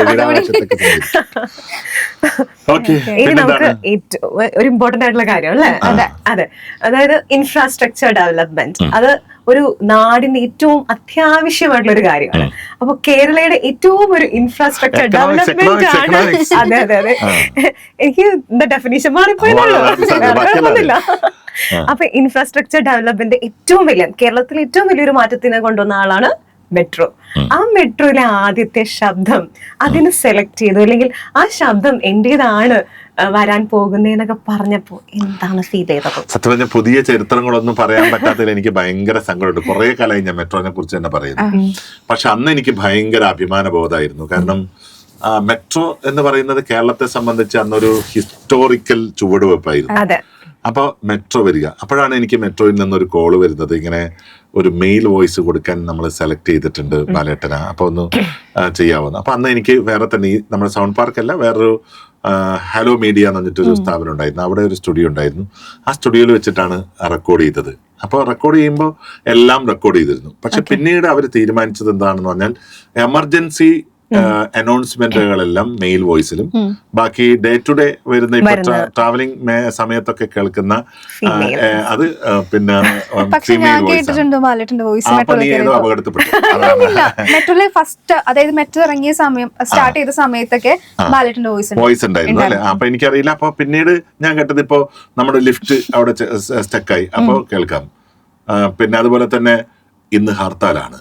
ഇനി നമുക്ക് ഒരു ഇമ്പോർട്ടന്റ് ആയിട്ടുള്ള കാര്യം അല്ലേ? അതെ, അതായത് ഇൻഫ്രാസ്ട്രക്ചർ ഡെവലപ്മെന്റ്, അത് ഒരു നാടിന്റെ ഏറ്റവും അത്യാവശ്യമായിട്ടുള്ള ഒരു കാര്യമാണ്. അപ്പൊ കേരളയുടെ ഏറ്റവും ഒരു ഇൻഫ്രാസ്ട്രക്ചർ ഡെവലപ്മെന്റ് ആണ്. അതെ അതെ അതെ, എനിക്ക് എന്താ ഡെഫിനിഷൻ മാറിപ്പോയില്ല. അപ്പൊ ഇൻഫ്രാസ്ട്രക്ചർ ഡെവലപ്മെന്റ് ഏറ്റവും വലിയ, കേരളത്തിൽ ഏറ്റവും വലിയൊരു മാറ്റത്തിനെ കൊണ്ടുവന്ന ആളാണ് മെട്രോ. ആ മെട്രോയിലെ ആദ്യത്തെ ശബ്ദം അതിന് സെലക്ട് ചെയ്തു, അല്ലെങ്കിൽ ആ ശബ്ദം എന്റേതാണ് വരാൻ പോകുന്നതെന്നൊക്കെ പറഞ്ഞപ്പോ എന്താണ് ഫീൽ ചെയ്തത്? സത്യം പറഞ്ഞ പുതിയ ചരിത്രങ്ങളൊന്നും പറയാൻ പറ്റാത്തതിൽ എനിക്ക് ഭയങ്കര സങ്കടമുണ്ട്. കുറെ കാലമായി ഞാൻ മെട്രോനെ കുറിച്ച് തന്നെ പറയുന്നു. പക്ഷെ അന്ന് എനിക്ക് ഭയങ്കര അഭിമാന ബോധമായിരുന്നു. കാരണം മെട്രോ എന്ന് പറയുന്നത് കേരളത്തെ സംബന്ധിച്ച് അന്നൊരു ഹിസ്റ്റോറിക്കൽ ചുവടുവെപ്പായിരുന്നു. അപ്പോൾ മെട്രോ വരിക. അപ്പോഴാണ് എനിക്ക് മെട്രോയിൽ നിന്നൊരു കോള് വരുന്നത്, ഇങ്ങനെ ഒരു മെയിൽ വോയിസ് കൊടുക്കാൻ നമ്മൾ സെലക്ട് ചെയ്തിട്ടുണ്ട് ബാലേട്ടന, അപ്പോൾ ഒന്ന് ചെയ്യാവുന്ന. അപ്പോൾ അന്ന് എനിക്ക് വേറെ തന്നെ ഈ നമ്മുടെ സൗണ്ട് പാർക്കല്ല, വേറൊരു ഹലോ മീഡിയ എന്ന് പറഞ്ഞിട്ടൊരു സ്ഥാപനം ഉണ്ടായിരുന്നു, അവിടെ ഒരു സ്റ്റുഡിയോ ഉണ്ടായിരുന്നു. ആ സ്റ്റുഡിയോയിൽ വെച്ചിട്ടാണ് റെക്കോർഡ് ചെയ്തത്. അപ്പോൾ റെക്കോർഡ് ചെയ്യുമ്പോൾ എല്ലാം റെക്കോർഡ് ചെയ്തിരുന്നു. പക്ഷെ പിന്നീട് അവർ തീരുമാനിച്ചത് എന്താണെന്ന് പറഞ്ഞാൽ എമർജൻസി അനൗൺസ്മെന്റുകളെല്ലാം മെയിൽ വോയിസിലും, ബാക്കി ഡേ ടു ഡേ വരുന്ന ഇപ്പൊ ട്രാവലിംഗ് സമയത്തൊക്കെ കേൾക്കുന്ന അത് പിന്നെ അപകടത്തിൽപ്പെട്ടു. മെട്രോയിലെ ഫസ്റ്റ്, അതായത് മെട്രോ ഇറങ്ങിയ സമയം, സ്റ്റാർട്ട് ചെയ്ത സമയത്തൊക്കെ ബാലേട്ടന്റെ വോയിസ് ഉണ്ടായിരുന്നു അല്ലെ? അപ്പൊ എനിക്കറിയില്ല. അപ്പൊ പിന്നീട് ഞാൻ കേട്ടത് ഇപ്പോ നമ്മുടെ ലിഫ്റ്റ് അവിടെ സ്റ്റക്കായി, അപ്പൊ കേൾക്കാം. പിന്നെ അതുപോലെ തന്നെ ഇന്ന് ഹർത്താലാണ്,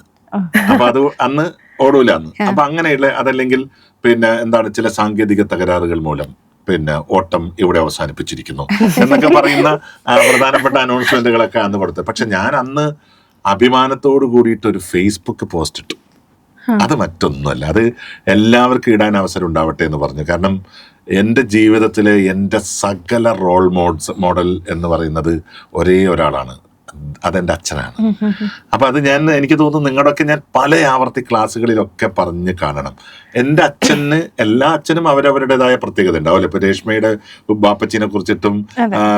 അപ്പൊ അത് അന്ന് ഓടൂല അന്ന്. അപ്പൊ അങ്ങനെയുള്ള, അതല്ലെങ്കിൽ പിന്നെ എന്താണ്, ചില സാങ്കേതിക തകരാറുകൾ മൂലം പിന്നെ ഓട്ടം ഇവിടെ അവസാനിപ്പിച്ചിരിക്കുന്നു എന്നൊക്കെ പറയുന്ന പ്രധാനപ്പെട്ട അനൗൺസ്മെന്റുകളൊക്കെ അന്ന് കൊടുത്തത്. പക്ഷെ ഞാൻ അന്ന് അഭിമാനത്തോടു കൂടിയിട്ട് ഒരു ഫേസ്ബുക്ക് പോസ്റ്റ് ഇട്ടു. അത് മറ്റൊന്നുമല്ല, അത് എല്ലാവർക്കും ഇടാൻ അവസരം ഉണ്ടാവട്ടെ എന്ന് പറഞ്ഞു. കാരണം എൻ്റെ ജീവിതത്തിലെ എൻ്റെ സകല റോൾ മോഡൽ എന്ന് പറയുന്നത് ഒരേ ഒരാളാണ്, അതെൻ്റെ അച്ഛനാണ്. അപ്പം അത് എനിക്ക് തോന്നുന്നു നിങ്ങളുടെയൊക്കെ ഞാൻ പല ആവർത്തി ക്ലാസ്സുകളിലൊക്കെ പറഞ്ഞ് കാണണം. എൻ്റെ അച്ഛന്, എല്ലാ അച്ഛനും അവരവരുടേതായ പ്രത്യേകത ഉണ്ടാവില്ല. ഇപ്പൊ രേഷ്മയുടെ വാപ്പച്ചിനെ കുറിച്ചിട്ടും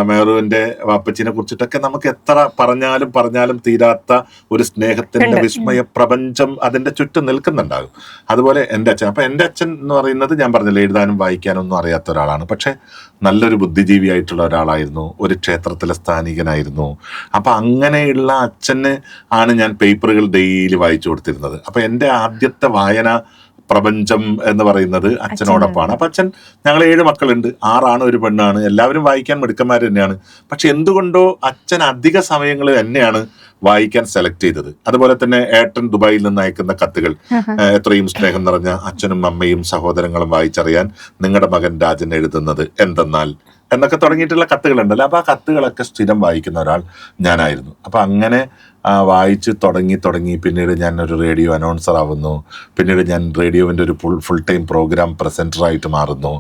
മെഹറുവിന്റെ വാപ്പച്ചിനെ കുറിച്ചിട്ടൊക്കെ നമുക്ക് എത്ര പറഞ്ഞാലും തീരാത്ത ഒരു സ്നേഹത്തിന്റെ വിസ്മയ പ്രപഞ്ചം അതിന്റെ ചുറ്റും നിൽക്കുന്നുണ്ടാകും. അതുപോലെ എൻ്റെ അച്ഛൻ, അപ്പൊ എൻ്റെ അച്ഛൻ എന്ന് പറയുന്നത് ഞാൻ പറഞ്ഞില്ല, എഴുതാനും വായിക്കാനും ഒന്നും അറിയാത്ത ഒരാളാണ്. പക്ഷെ നല്ലൊരു ബുദ്ധിജീവിയായിട്ടുള്ള ഒരാളായിരുന്നു, ഒരു ക്ഷേത്രത്തിലെ സ്ഥാനികനായിരുന്നു. അപ്പൊ അങ്ങനെയുള്ള അച്ഛന് ആണ് ഞാൻ പേപ്പറുകൾ ഡെയിലി വായിച്ചു കൊടുത്തിരുന്നത്. അപ്പൊ എൻ്റെ ആദ്യത്തെ വായന പ്രപഞ്ചം എന്ന് പറയുന്നത് അച്ഛനോടൊപ്പമാണ്. അപ്പൊ അച്ഛൻ, ഞങ്ങൾ 7 മക്കളുണ്ട്, 6 ആണ് 1 പെണ്ണാണ്, എല്ലാവരും വായിക്കാൻ മിടുക്കന്മാർ തന്നെയാണ്. പക്ഷെ എന്തുകൊണ്ടോ അച്ഛൻ അധിക സമയങ്ങൾ എന്നെയാണ് വായിക്കാൻ സെലക്ട് ചെയ്തത്. അതുപോലെ തന്നെ ഏട്ടൻ ദുബായിൽ നിന്ന് അയക്കുന്ന കത്തുകൾ, എത്രയും സ്നേഹം നിറഞ്ഞ അച്ഛനും അമ്മയും സഹോദരങ്ങളും വായിച്ചറിയാൻ നിങ്ങളുടെ മകൻ രാജൻ എഴുതുന്നത് എന്തെന്നാൽ എന്നൊക്കെ തുടങ്ങിയിട്ടുള്ള കത്തുകളുണ്ടല്ലോ. അപ്പൊ ആ കത്തുകളൊക്കെ സ്ഥിരം വായിക്കുന്ന ഒരാൾ ഞാനായിരുന്നു. അപ്പൊ അങ്ങനെ വായിച്ച് തുടങ്ങി പിന്നീട് ഞാൻ ഒരു റേഡിയോ അനൗൺസർ ആവുന്നു. പിന്നീട് ഞാൻ റേഡിയോവിൻ്റെ ഒരു ഫുൾ ടൈം പ്രോഗ്രാം പ്രസൻറ്ററായിട്ട് മാറുന്നു.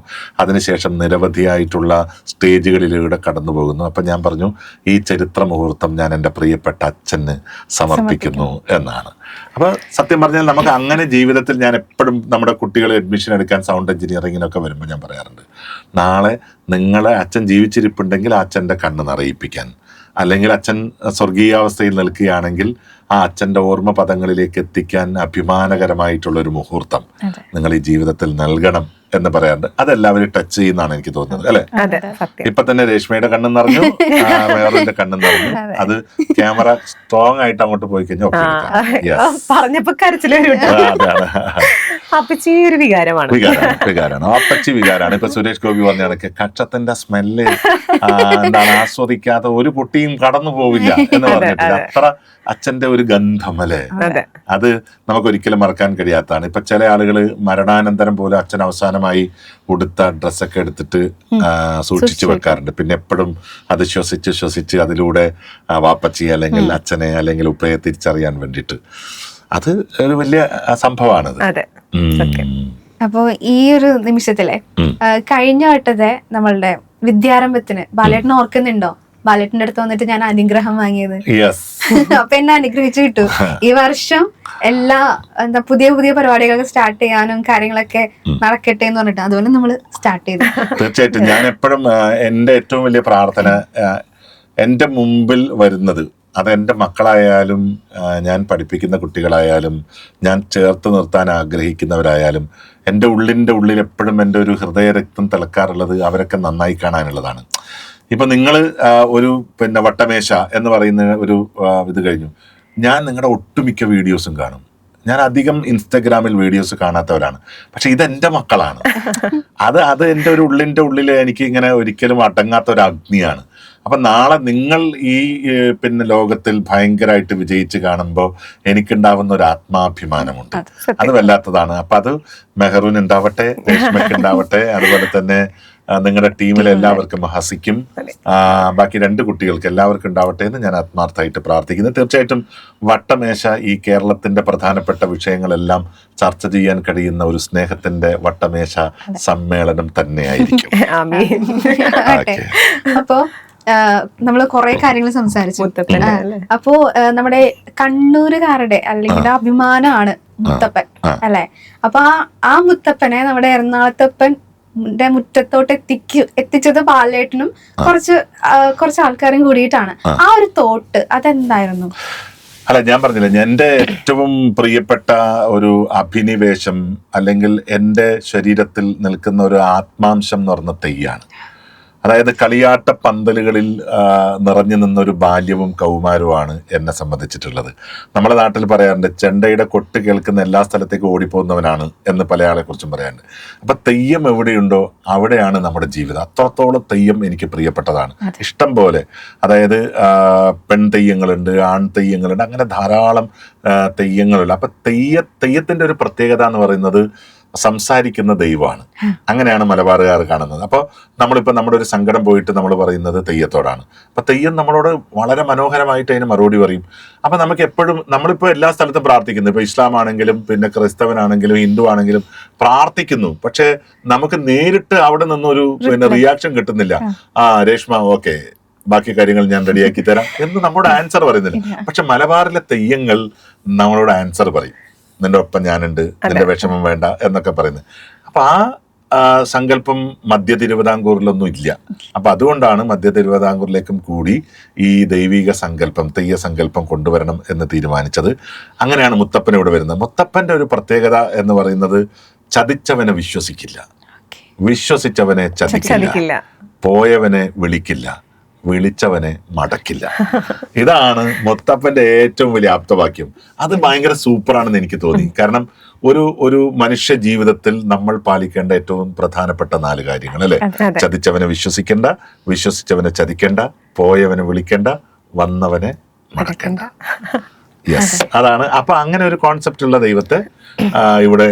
അതിനുശേഷം നിരവധിയായിട്ടുള്ള സ്റ്റേജുകളിലൂടെ കടന്നു പോകുന്നു. അപ്പം ഞാൻ പറഞ്ഞു, ഈ ചരിത്ര മുഹൂർത്തം ഞാൻ എൻ്റെ പ്രിയപ്പെട്ട അച്ഛന് സമർപ്പിക്കുന്നു എന്നാണ്. അപ്പോൾ സത്യം പറഞ്ഞാൽ നമുക്ക് അങ്ങനെ ജീവിതത്തിൽ ഞാൻ എപ്പോഴും നമ്മുടെ കുട്ടികളെ അഡ്മിഷൻ എടുക്കാൻ സൗണ്ട് എഞ്ചിനീയറിങ്ങിനൊക്കെ വരുമ്പോൾ ഞാൻ പറയാറുണ്ട്, നാളെ നിങ്ങളെ അച്ഛൻ ജീവിച്ചിരിപ്പുണ്ടെങ്കിൽ ആ അച്ഛൻ്റെ കണ്ണ് നിറയിപ്പിക്കാൻ, അല്ലെങ്കിൽ അച്ഛൻ സ്വർഗീയാവസ്ഥയിൽ നിൽക്കുകയാണെങ്കിൽ ആ അച്ഛൻ്റെ ഓർമ്മ പദങ്ങളിലേക്ക് എത്തിക്കാൻ അഭിമാനകരമായിട്ടുള്ളൊരു മുഹൂർത്തം നിങ്ങൾ ഈ ജീവിതത്തിൽ നൽകണം എന്ന് പറയാറുണ്ട്. അതെല്ലാവരും ടച്ച് ചെയ്യുന്നതാണ് എനിക്ക് തോന്നുന്നത്, അല്ലെ? ഇപ്പൊ തന്നെ രേഷ്മയുടെ കണ്ണും നിറഞ്ഞു, വേറൊരു കണ്ണും നിറഞ്ഞു. അത് ക്യാമറ സ്ട്രോങ് ആയിട്ട് അങ്ങോട്ട് പോയി കഴിഞ്ഞാൽ പറഞ്ഞപ്പോ ഒരു വികാരമാണ്, അപ്പച്ചി വികാരമാണ്. ഇപ്പൊ സുരേഷ് ഗോപി പറഞ്ഞ കണക്ക് കക്ഷത്തിന്റെ സ്മെല്ല് എന്താണ് ആസ്വദിക്കാതെ ഒരു കുട്ടിയും കടന്നു പോവില്ല എന്ന് പറഞ്ഞിട്ടില്ല. അത്ര അച്ഛന്റെ ഒരു ഗന്ധം, അല്ലെ? അത് നമുക്കൊരിക്കലും മറക്കാൻ കഴിയാത്തതാണ്. ഇപ്പൊ ചില ആളുകൾ മരണാനന്തരം പോലും അച്ഛൻ അവസാനമായി ഉടുത്ത ഡ്രസ്സൊക്കെ എടുത്തിട്ട് സൂക്ഷിച്ചു വെക്കാറുണ്ട്. പിന്നെ എപ്പോഴും അത് ശ്വസിച്ച് അതിലൂടെ വാപ്പച്ചി അല്ലെങ്കിൽ അച്ഛനെ അല്ലെങ്കിൽ ഉപ്പയെ തിരിച്ചറിയാൻ വേണ്ടിയിട്ട് അത് ഒരു വലിയ സംഭവമാണത്. അപ്പോ ഈ ഒരു നിമിഷത്തിലെ കഴിഞ്ഞ വട്ടത്തെ നമ്മളുടെ വിദ്യാരംഭത്തിന് ബാലേട്ടനെ ഓർക്കുന്നുണ്ടോ? ബാലേട്ടന്റെ അടുത്ത് വന്നിട്ട് ഞാൻ അനുഗ്രഹം വാങ്ങിയത്. അപ്പൊ എന്നെ അനുഗ്രഹിച്ചു കിട്ടു. ഈ വർഷം എല്ലാ പുതിയ പരിപാടികളൊക്കെ സ്റ്റാർട്ട് ചെയ്യാനും കാര്യങ്ങളൊക്കെ നടക്കട്ടെ എന്ന് പറഞ്ഞിട്ട് അതുപോലെ നമ്മൾ സ്റ്റാർട്ട് ചെയ്തു. തീർച്ചയായിട്ടും ഞാൻ എപ്പോഴും എൻ്റെ ഏറ്റവും വലിയ പ്രാർത്ഥന എൻ്റെ മുമ്പിൽ വരുന്നത്, അത് എൻ്റെ മക്കളായാലും ഞാൻ പഠിപ്പിക്കുന്ന കുട്ടികളായാലും ഞാൻ ചേർത്ത് നിർത്താൻ ആഗ്രഹിക്കുന്നവരായാലും എൻ്റെ ഉള്ളിൽ എപ്പോഴും എൻ്റെ ഒരു ഹൃദയരക്തം തിളക്കാറുള്ളത് അവരൊക്കെ നന്നായി കാണാനുള്ളതാണ്. ഇപ്പൊ നിങ്ങൾ ഒരു പിന്നെ വട്ടമേശ എന്ന് പറയുന്ന ഒരു ഇത് കഴിഞ്ഞു, ഞാൻ നിങ്ങളുടെ ഒട്ടുമിക്ക വീഡിയോസും കാണും. ഞാൻ അധികം ഇൻസ്റ്റഗ്രാമിൽ വീഡിയോസ് കാണാത്തവരാണ്, പക്ഷെ ഇതെന്റെ മക്കളാണ്. അത് എൻ്റെ ഒരു ഉള്ളിൽ എനിക്ക് ഇങ്ങനെ ഒരിക്കലും അടങ്ങാത്ത ഒരു അഗ്നിയാണ്. അപ്പൊ നാളെ നിങ്ങൾ ഈ പിന്നെ ലോകത്തിൽ ഭയങ്കരമായിട്ട് വിജയിച്ച് കാണുമ്പോൾ എനിക്കുണ്ടാവുന്ന ഒരു ആത്മാഭിമാനമുണ്ട്, അത് വല്ലാത്തതാണ്. അപ്പൊ അത് മെഹറൂൻ ഉണ്ടാവട്ടെ, രേഷ്മയ്ക്ക് ഉണ്ടാവട്ടെ, അതുപോലെ തന്നെ നിങ്ങളുടെ ടീമിലെ എല്ലാവർക്കും, ഹസിക്കും ബാക്കി 2 കുട്ടികൾക്ക് എല്ലാവർക്കും ഉണ്ടാവട്ടെ എന്ന് ഞാൻ ആത്മാർത്ഥമായിട്ട് പ്രാർത്ഥിക്കുന്നു. തീർച്ചയായിട്ടും വട്ടമേശ ഈ കേരളത്തിന്റെ പ്രധാനപ്പെട്ട വിഷയങ്ങളെല്ലാം ചർച്ച ചെയ്യാൻ കഴിയുന്ന ഒരു സ്നേഹത്തിന്റെ വട്ടമേശ സമ്മേളനം തന്നെയായിരിക്കും. അപ്പോ നമ്മൾ കുറെ കാര്യങ്ങൾ സംസാരിച്ചു. മുത്തപ്പൻ അപ്പോ നമ്മുടെ കണ്ണൂരുകാരുടെ അല്ലെങ്കിൽ അഭിമാനമാണ് മുത്തപ്പൻ അല്ലെ. അപ്പൊ ആ മുത്തപ്പനെ നമ്മുടെ എറണാകുളത്തപ്പൻ മുറ്റത്തോട്ട് എത്തിച്ചത് ബാലേട്ടനും കുറച്ച് ആൾക്കാരും കൂടിയിട്ടാണ്. ആ ഒരു തോട്ട് അതെന്തായിരുന്നു? അല്ല, ഞാൻ പറഞ്ഞില്ല, എൻ്റെ ഏറ്റവും പ്രിയപ്പെട്ട ഒരു അഭിനിവേശം അല്ലെങ്കിൽ എൻ്റെ ശരീരത്തിൽ നിൽക്കുന്ന ഒരു ആത്മാംശം എന്ന് പറഞ്ഞ തെയ്യാണ്. അതായത് കളിയാട്ട പന്തലുകളിൽ നിറഞ്ഞു നിന്നൊരു ബാല്യവും കൗമാരവുമാണ് എന്നെ സംബന്ധിച്ചിട്ടുള്ളത്. നമ്മുടെ നാട്ടിൽ പറയാറുണ്ട്, ചെണ്ടയുടെ കൊട്ട് കേൾക്കുന്ന എല്ലാ സ്ഥലത്തേക്കും ഓടിപ്പോകുന്നവനാണ് എന്ന് പല ആളെ കുറിച്ചും പറയാറുണ്ട്. അപ്പൊ തെയ്യം എവിടെയുണ്ടോ അവിടെയാണ് നമ്മുടെ ജീവിതം. അത്രത്തോളം തെയ്യം എനിക്ക് പ്രിയപ്പെട്ടതാണ്, ഇഷ്ടം പോലെ. അതായത് പെൺ തെയ്യങ്ങളുണ്ട്, ആൺ തെയ്യങ്ങളുണ്ട്, അങ്ങനെ ധാരാളം തെയ്യങ്ങളുണ്ട്. അപ്പൊ തെയ്യത്തിന്റെ ഒരു പ്രത്യേകത എന്ന് പറയുന്നത് സംസാരിക്കുന്ന ദൈവമാണ്. അങ്ങനെയാണ് മലബാറുകാർ കാണുന്നത്. അപ്പോൾ നമ്മളിപ്പോൾ നമ്മുടെ ഒരു സങ്കടം പോയിട്ട് നമ്മൾ പറയുന്നത് തെയ്യത്തോടാണ്. അപ്പം തെയ്യം നമ്മളോട് വളരെ മനോഹരമായിട്ട് അതിന് മറുപടി പറയും. അപ്പം നമുക്ക് എപ്പോഴും, നമ്മളിപ്പോൾ എല്ലാ സ്ഥലത്തും പ്രാർത്ഥിക്കുന്നു, ഇപ്പോൾ ഇസ്ലാം ആണെങ്കിലും പിന്നെ ക്രിസ്തവനാണെങ്കിലും ഹിന്ദു ആണെങ്കിലും പ്രാർത്ഥിക്കുന്നു. പക്ഷേ നമുക്ക് നേരിട്ട് അവിടെ നിന്നൊരു പിന്നെ റിയാക്ഷൻ കിട്ടുന്നില്ല. രേഷ്മ ഓക്കെ, ബാക്കി കാര്യങ്ങൾ ഞാൻ റെഡിയാക്കി തരാം എന്ന് നമ്മുടെ ആൻസർ പറയുന്നില്ല. പക്ഷെ മലബാറിലെ തെയ്യങ്ങൾ നമ്മളോട് ആൻസർ പറയും. നിന്റെ ഒപ്പം ഞാനുണ്ട്, നിന്റെ വിഷമം വേണ്ട എന്നൊക്കെ പറയുന്നത്. അപ്പൊ ആ സങ്കല്പം മധ്യ തിരുവിതാംകൂറിലൊന്നും ഇല്ല. അപ്പൊ അതുകൊണ്ടാണ് മധ്യ തിരുവിതാംകൂറിലേക്കും കൂടി ഈ ദൈവിക സങ്കല്പം, തെയ്യ സങ്കല്പം കൊണ്ടുവരണം എന്ന് തീരുമാനിച്ചത്. അങ്ങനെയാണ് മുത്തപ്പൻ ഇവിടെ വരുന്നത്. മുത്തപ്പന്റെ ഒരു പ്രത്യേകത എന്ന് പറയുന്നത് ചതിച്ചവനെ വിശ്വസിക്കില്ല, വിശ്വസിച്ചവനെ ചതിക്കില്ല, പോയവനെ വിളിക്കില്ല, വിളിച്ചവനെ മടക്കില്ല. ഇതാണ് മുത്തപ്പന്റെ ഏറ്റവും വലിയ ആപ്തവാക്യം. അത് ഭയങ്കര സൂപ്പറാണെന്ന് എനിക്ക് തോന്നി. കാരണം ഒരു മനുഷ്യ ജീവിതത്തിൽ നമ്മൾ പാലിക്കേണ്ട ഏറ്റവും പ്രധാനപ്പെട്ട 4 കാര്യങ്ങൾ അല്ലെ. ചതിച്ചവനെ വിശ്വസിക്കേണ്ട, വിശ്വസിച്ചവനെ ചതിക്കേണ്ട, പോയവനെ വിളിക്കേണ്ട, വന്നവനെ മടക്കേണ്ട. യെസ്, അതാണ്. അപ്പൊ അങ്ങനെ ഒരു കോൺസെപ്റ്റ് ഉള്ള ദൈവത്തെ ഇവിടെ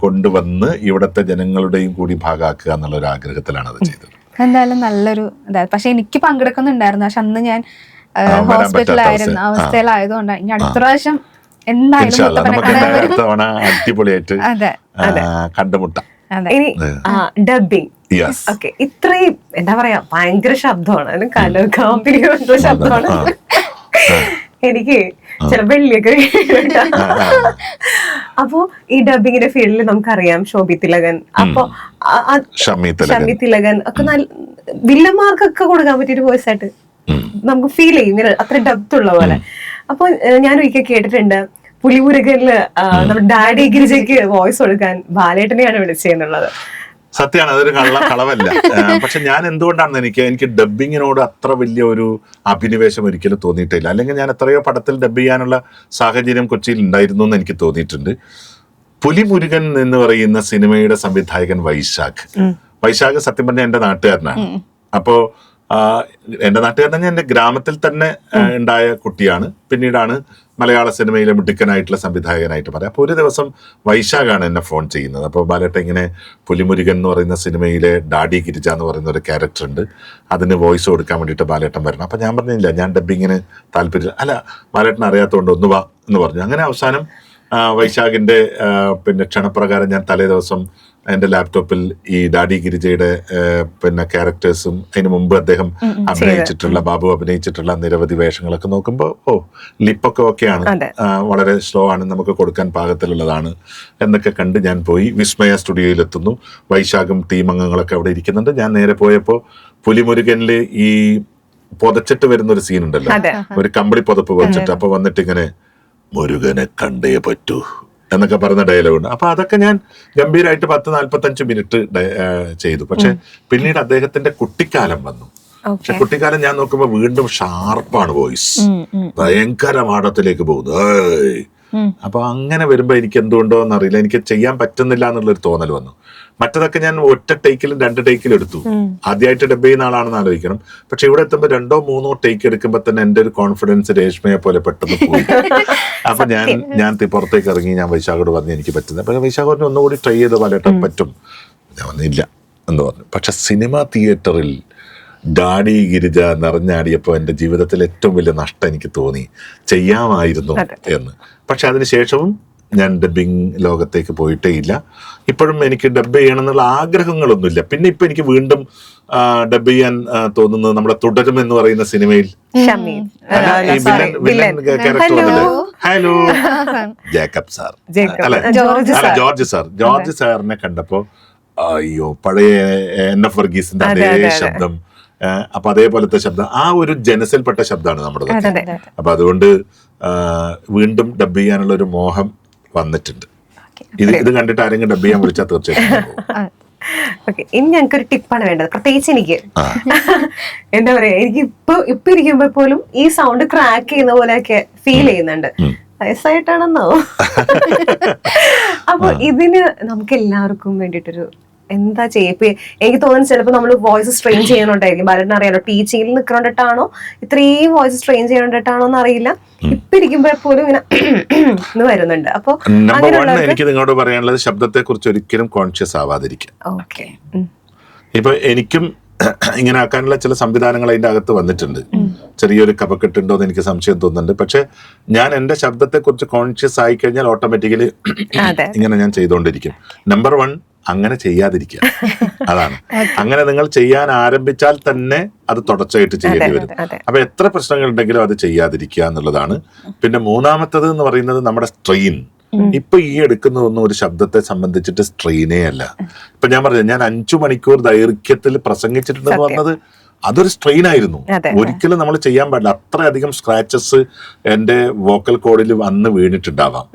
കൊണ്ടുവന്ന് ഇവിടുത്തെ ജനങ്ങളുടെയും കൂടി ഭാഗമാക്കുക എന്നുള്ള ഒരു ആഗ്രഹത്തിലാണ് അത് ചെയ്തത്. എന്തായാലും നല്ലൊരു ഇതായിരുന്നു. പക്ഷെ എനിക്ക് പങ്കെടുക്കുന്നുണ്ടായിരുന്നു. പക്ഷെ അന്ന് ഞാൻ ഹോസ്പിറ്റലായിരുന്ന അവസ്ഥയിലായതുകൊണ്ട് ഇനി അടുത്ത പ്രാവശ്യം എന്തായാലും അടിപൊളിയായിട്ട് കണ്ടുമുട്ടാം. ഇനി ഡബിങ്, ഓക്കെ, ഇത്രയും എന്താ പറയാ ഭയങ്കര ശബ്ദമാണ്, കലകാമ്പിരിയുള്ള ശബ്ദമാണ്. എനിക്ക് ചില വെള്ളിയൊക്കെ അപ്പോ ഈ ഡബിങ്ങിന്റെ ഫീൽഡിൽ നമുക്കറിയാം ശോഭി തിലകൻ, അപ്പൊ ഷമ്മി തിലകൻ ഒക്കെ നല്ല വില്ലന്മാർക്കൊക്കെ കൊടുക്കാൻ പറ്റിയൊരു വോയിസ് ആയിട്ട് നമുക്ക് ഫീൽ ചെയ്യും, ഇങ്ങനെ അത്ര ഡെപ്ത് ഉള്ള പോലെ. അപ്പൊ ഞാൻ ഒരിക്കൽ കേട്ടിട്ടുണ്ട് പുലിമുരുകനില് നമ്മുടെ ഡാഡി ഗിരിജയ്ക്ക് വോയിസ് കൊടുക്കാൻ ബാലേട്ടനെയാണ് വിളിച്ചെന്നുള്ളത്. സത്യമാണ്, അതൊരു കളവല്ല. പക്ഷെ ഞാൻ എന്തുകൊണ്ടാണെന്ന് എനിക്ക് ഡബ്ബിങ്ങിനോട് അത്ര വലിയ ഒരു അഭിനിവേശം ഒരിക്കലും തോന്നിയിട്ടില്ല. അല്ലെങ്കിൽ ഞാൻ എത്രയോ പടത്തിൽ ഡബ് ചെയ്യാനുള്ള സാഹചര്യം കൊച്ചിയിൽ ഉണ്ടായിരുന്നു എന്ന് എനിക്ക് തോന്നിയിട്ടുണ്ട്. പുലിമുരുകൻ എന്ന് പറയുന്ന സിനിമയുടെ സംവിധായകൻ വൈശാഖ് സത്യം പറഞ്ഞാൽ എൻ്റെ നാട്ടുകാരനാണ്. അപ്പോ എൻ്റെ നാട്ടുകാരൻ എൻ്റെ ഗ്രാമത്തിൽ തന്നെ ഉണ്ടായ കുട്ടിയാണ്. പിന്നീടാണ് മലയാള സിനിമയിലെ മിടുക്കനായിട്ടുള്ള സംവിധായകനായിട്ട് പറയാം. അപ്പോൾ ഒരു ദിവസം വൈശാഖാണ് എന്നെ ഫോൺ ചെയ്യുന്നത്. അപ്പോൾ ബാലേട്ട ഇങ്ങനെ പുലിമുരുകൻ എന്ന് പറയുന്ന സിനിമയിലെ ഡാഡി ഗിരിജ എന്ന് പറയുന്ന ഒരു ക്യാരക്ടർ ഉണ്ട്, അതിന് വോയിസ് കൊടുക്കാൻ വേണ്ടിയിട്ട് ബാലേട്ടൻ വരണം. അപ്പോൾ ഞാൻ പറഞ്ഞില്ല, ഞാൻ ഡബ്ബിങ്ങിന് താല്പര്യം, അല്ല ബാലേട്ടൻ അറിയാത്തതുകൊണ്ട് ഒന്ന് വാ എന്ന് പറഞ്ഞു. അങ്ങനെ അവസാനം വൈശാഖിൻ്റെ പിന്നെ ക്ഷണപ്രകാരം ഞാൻ തലേ ദിവസം എൻ്റെ ലാപ്ടോപ്പിൽ ഈ ഡാഡി ഗിരിജയുടെ പിന്നെ ക്യാരക്ടേഴ്സും അതിന് മുമ്പ് അദ്ദേഹം ബാബു അഭിനയിച്ചിട്ടുള്ള നിരവധി വേഷങ്ങളൊക്കെ നോക്കുമ്പോൾ ലിപ്പൊക്കെ ഓക്കെയാണ്, വളരെ സ്ലോ ആണ്, നമുക്ക് കൊടുക്കാൻ പാകത്തിലുള്ളതാണ് എന്നൊക്കെ കണ്ട് ഞാൻ പോയി വിസ്മയ സ്റ്റുഡിയോയിലെത്തുന്നു. വൈശാഖും ടീം അംഗങ്ങളൊക്കെ അവിടെ ഇരിക്കുന്നുണ്ട്. ഞാൻ നേരെ പോയപ്പോൾ പുലിമുരുകനിൽ ഈ പുതച്ചിട്ട് വരുന്നൊരു സീൻ ഉണ്ടല്ലോ, ഒരു കമ്പിളി പുതപ്പ് വെച്ചിട്ട്, അപ്പൊ വന്നിട്ട് ഇങ്ങനെ മുരുകനെ കണ്ടേ പറ്റൂ എന്നൊക്കെ പറയുന്ന ഡയലോഗുണ്ട്. അപ്പൊ അതൊക്കെ ഞാൻ ഗംഭീരമായിട്ട് 10-45 മിനിറ്റ് ചെയ്തു. പക്ഷെ പിന്നീട് അദ്ദേഹത്തിന്റെ കുട്ടിക്കാലം വന്നു. പക്ഷെ കുട്ടിക്കാലം ഞാൻ നോക്കുമ്പോൾ വീണ്ടും ഷാർപ്പാണ് വോയിസ്, ഭയങ്കര മാടത്തിലേക്ക് പോകുന്നു. അപ്പൊ അങ്ങനെ വരുമ്പോ എനിക്ക് എന്തുകൊണ്ടോ എന്നറിയില്ല, എനിക്ക് ചെയ്യാൻ പറ്റുന്നില്ല എന്നുള്ളൊരു തോന്നൽ വന്നു. മറ്റതൊക്കെ ഞാൻ ഒറ്റ ടേക്കിലും 2 ടേക്കിലും എടുത്തു. ആദ്യമായിട്ട് ഡബ് ചെയ്യുന്ന ആളാണെന്ന് ആലോചിക്കണം. പക്ഷെ ഇവിടെ എത്തുമ്പോൾ 2-3 ടേക്ക് എടുക്കുമ്പോൾ തന്നെ എൻ്റെ ഒരു കോൺഫിഡൻസ് രേഷ്മയെ പോലെ പെട്ടെന്ന് പോയി. അപ്പൊ ഞാൻ പുറത്തേക്ക് ഇറങ്ങി, ഞാൻ വൈശാഖോട് പറഞ്ഞു എനിക്ക് പറ്റുന്നത്. അപ്പൊ വൈശാഖ് പറഞ്ഞു ഒന്നുകൂടി ട്രൈ ചെയ്ത് പലട്ടും പറ്റും. ഞാൻ പറഞ്ഞില്ല എന്ന് പറഞ്ഞു. പക്ഷെ സിനിമാ തിയേറ്ററിൽ ഡാഡി ഗിരിജ നിറഞ്ഞാടിയപ്പോൾ എൻ്റെ ജീവിതത്തിൽ ഏറ്റവും വലിയ നഷ്ടം എനിക്ക് തോന്നി, ചെയ്യാമായിരുന്നു എന്ന്. പക്ഷെ അതിനുശേഷവും ഞാൻ ഡബ്ബിങ് ലോകത്തേക്ക് പോയിട്ടേ ഇല്ല. ഇപ്പോഴും എനിക്ക് ഡബ് ചെയ്യണം എന്നുള്ള ആഗ്രഹങ്ങളൊന്നുമില്ല. പിന്നെ ഇപ്പം എനിക്ക് വീണ്ടും ഡബ് ചെയ്യാൻ തോന്നുന്നത് നമ്മുടെ തുടരും എന്ന് പറയുന്ന സിനിമയിൽ ഷമീം ഈ വില്ലൻ ക്യാരക്ടർ വന്നിട്ട് ഹലോ ജേക്കബ് സാർ അല്ലെ ജോർജ് സാറിനെ കണ്ടപ്പോ അയ്യോ പഴയ NF വർഗീസിന്റെ അതേ ശബ്ദം, അപ്പൊ അതേപോലത്തെ ശബ്ദം, ആ ഒരു ജനസിൽപ്പെട്ട ശബ്ദമാണ് നമ്മുടെ. അപ്പൊ അതുകൊണ്ട് വീണ്ടും ഡബ് ചെയ്യാനുള്ള ഒരു മോഹം വന്നിട്ടുണ്ട്. ഇത് കണ്ടിട്ട് ആരെങ്കിലും ഡബ് ചെയ്യാൻ വിളിച്ചാൽ തീർച്ചയായിട്ടും. ഓക്കെ, ഇനി ഞങ്ങൾക്കൊരു ടിപ്പാണ് വേണ്ടത്, പ്രത്യേകിച്ച് എനിക്ക്. എന്താ പറയാ, എനിക്ക് ഇപ്പൊ ഇരിക്കുമ്പോ പോലും ഈ സൗണ്ട് ക്രാക്ക് ചെയ്യുന്ന പോലെയൊക്കെ ഫീൽ ചെയ്യുന്നുണ്ട്. വയസ്സായിട്ടാണെന്നോ? അപ്പൊ ഇതിന് നമുക്ക് എല്ലാവർക്കും വേണ്ടിട്ടൊരു എന്താ ചെയ്യാ? ഇപ്പൊ എനിക്ക് തോന്നുന്നു ചിലപ്പോ നമ്മൾ വോയിസ് സ്ട്രെയിൻ ചെയ്യുന്നുണ്ടായിരിക്കും. ബാലന് അറിയാലോ, ടീച്ചിങ്ങിൽ നിൽക്കണോണ്ടിട്ടാണോ ഇത്രയും വോയിസ് സ്ട്രെയിൻ ചെയ്യണോണ്ടിട്ടാണോ എന്ന് അറിയില്ല. ഇപ്പൊ ഇരിക്കുമ്പോ പോലും ഇങ്ങനെ വരുന്നുണ്ട്. അപ്പൊ നമ്പർ 1 എനിക്ക് നിങ്ങളോട് പറയാനുള്ളത് ശബ്ദത്തെ കുറിച്ച് ഒരിക്കലും കോൺഷ്യസ് ആവാതിരിക്കുക. ഓക്കെ, ഇപ്പൊ എനിക്കും ഇങ്ങനെ ആക്കാനുള്ള ചില സംവിധാനങ്ങൾ അതിന്റെ അകത്ത് വന്നിട്ടുണ്ട്. ചെറിയൊരു കഫക്കെട്ടുണ്ടോ എന്ന് എനിക്ക് സംശയം തോന്നുന്നുണ്ട്. പക്ഷെ ഞാൻ എന്റെ ശബ്ദത്തെ കുറിച്ച് കോൺഷ്യസ് ആയി കഴിഞ്ഞാൽ ഓട്ടോമാറ്റിക്കലി ഇങ്ങനെ ഞാൻ ചെയ്തുകൊണ്ടിരിക്കും. നമ്പർ 1 അങ്ങനെ ചെയ്യാതിരിക്കുക, അതാണ്. അങ്ങനെ നിങ്ങൾ ചെയ്യാൻ ആരംഭിച്ചാൽ തന്നെ അത് തുടർച്ചയായിട്ട് ചെയ്യേണ്ടി വരും. അപ്പൊ എത്ര പ്രശ്നങ്ങൾ ഉണ്ടെങ്കിലും അത് ചെയ്യാതിരിക്കുക എന്നുള്ളതാണ്. പിന്നെ മൂന്നാമത്തത് എന്ന് പറയുന്നത് നമ്മുടെ സ്ട്രെയിൻ. ഇപ്പൊ ഈ എടുക്കുന്നതൊന്നും ഒരു ശബ്ദത്തെ സംബന്ധിച്ചിട്ട് സ്ട്രെയിനേ അല്ല. ഇപ്പൊ ഞാൻ പറഞ്ഞു, ഞാൻ 5 മണിക്കൂർ ദൈർഘ്യത്തിൽ പ്രസംഗിച്ചിട്ടുണ്ടെന്ന് പറഞ്ഞത് അതൊരു സ്ട്രെയിൻ ആയിരുന്നു. ഒരിക്കലും നമ്മൾ ചെയ്യാൻ പാടില്ല. അത്രയധികം സ്ക്രാച്ചസ് എന്റെ വോക്കൽ കോഡിൽ വന്ന് വീണിട്ടുണ്ടാവാം.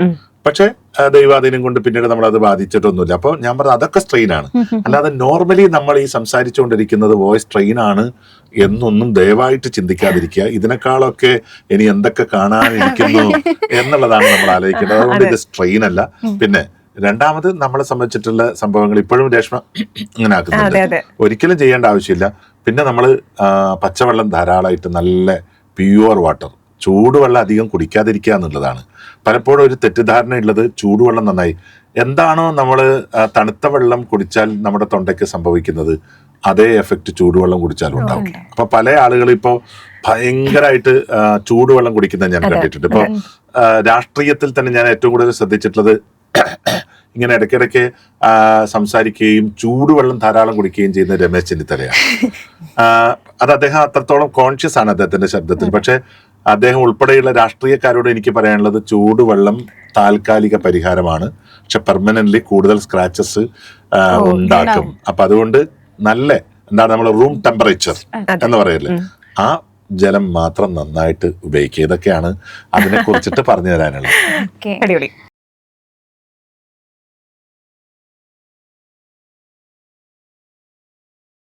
പക്ഷെ ദൈവാധീനം കൊണ്ട് പിന്നീട് നമ്മൾ അത് ബാധിച്ചിട്ടൊന്നുമില്ല. അപ്പൊ ഞാൻ പറഞ്ഞത് അതൊക്കെ സ്ട്രെയിൻ ആണ്. അല്ലാതെ നോർമലി നമ്മൾ ഈ സംസാരിച്ചുകൊണ്ടിരിക്കുന്നത് വോയിസ് സ്ട്രെയിൻ ആണ് എന്നൊന്നും ദയവായിട്ട് ചിന്തിക്കാതിരിക്കുക. ഇതിനേക്കാളൊക്കെ ഇനി എന്തൊക്കെ കാണാനിരിക്കുന്നു എന്നുള്ളതാണ് നമ്മൾ ആലോചിക്കേണ്ടത്. അതുകൊണ്ട് ഇത് സ്ട്രെയിൻ അല്ല. പിന്നെ രണ്ടാമത് നമ്മളെ സംബന്ധിച്ചിട്ടുള്ള സംഭവങ്ങൾ ഇപ്പോഴും രേഷ്മ ഇങ്ങനെ ആക്കുന്നുണ്ട്, ഒരിക്കലും ചെയ്യേണ്ട ആവശ്യമില്ല. പിന്നെ നമ്മൾ പച്ചവെള്ളം ധാരാളമായിട്ട്, നല്ല പ്യുവർ വാട്ടർ, ചൂടുവെള്ളം അധികം കുടിക്കാതിരിക്കുക എന്നുള്ളതാണ്. പലപ്പോഴും ഒരു തെറ്റിദ്ധാരണ ഉള്ളത് ചൂടുവെള്ളം നന്നായി. എന്താണോ നമ്മൾ തണുത്ത വെള്ളം കുടിച്ചാൽ നമ്മുടെ തൊണ്ടയ്ക്ക് സംഭവിക്കുന്നത് അതേ എഫക്റ്റ് ചൂടുവെള്ളം കുടിച്ചാലും ഉണ്ടാവും. അപ്പൊ പല ആളുകൾ ഇപ്പോ ഭയങ്കരമായിട്ട് ചൂടുവെള്ളം കുടിക്കുന്നത് ഞാൻ കണ്ടിട്ടുണ്ട്. ഇപ്പൊ രാഷ്ട്രീയത്തിൽ തന്നെ ഞാൻ ഏറ്റവും കൂടുതൽ ശ്രദ്ധിച്ചിട്ടുള്ളത് ഇങ്ങനെ ഇടയ്ക്കിടയ്ക്ക് സംസാരിക്കുകയും ചൂടുവെള്ളം ധാരാളം കുടിക്കുകയും ചെയ്യുന്ന രമേശ് ചെന്നിത്തലയാണ്. അത് അദ്ദേഹം അത്രത്തോളം കോൺഷ്യസ് ആണ് അദ്ദേഹത്തിന്റെ ശബ്ദത്തിൽ. പക്ഷെ അദ്ദേഹം ഉൾപ്പെടെയുള്ള രാഷ്ട്രീയക്കാരോട് എനിക്ക് പറയാനുള്ളത് ചൂടുവെള്ളം താൽക്കാലിക പരിഹാരമാണ്, പക്ഷെ പെർമനന്റ്ലി കൂടുതൽ സ്ക്രാച്ചസ് ഉണ്ടാക്കും. അപ്പൊ അതുകൊണ്ട് നല്ല എന്താണ് നമ്മൾ റൂം ടെമ്പറേച്ചർ എന്ന് പറയല്ലേ, ആ ജലം മാത്രം നന്നായിട്ട് ഉപയോഗിക്കുക. ഇതൊക്കെയാണ് അതിനെ കുറിച്ചിട്ട് പറഞ്ഞു തരാനുള്ളത്.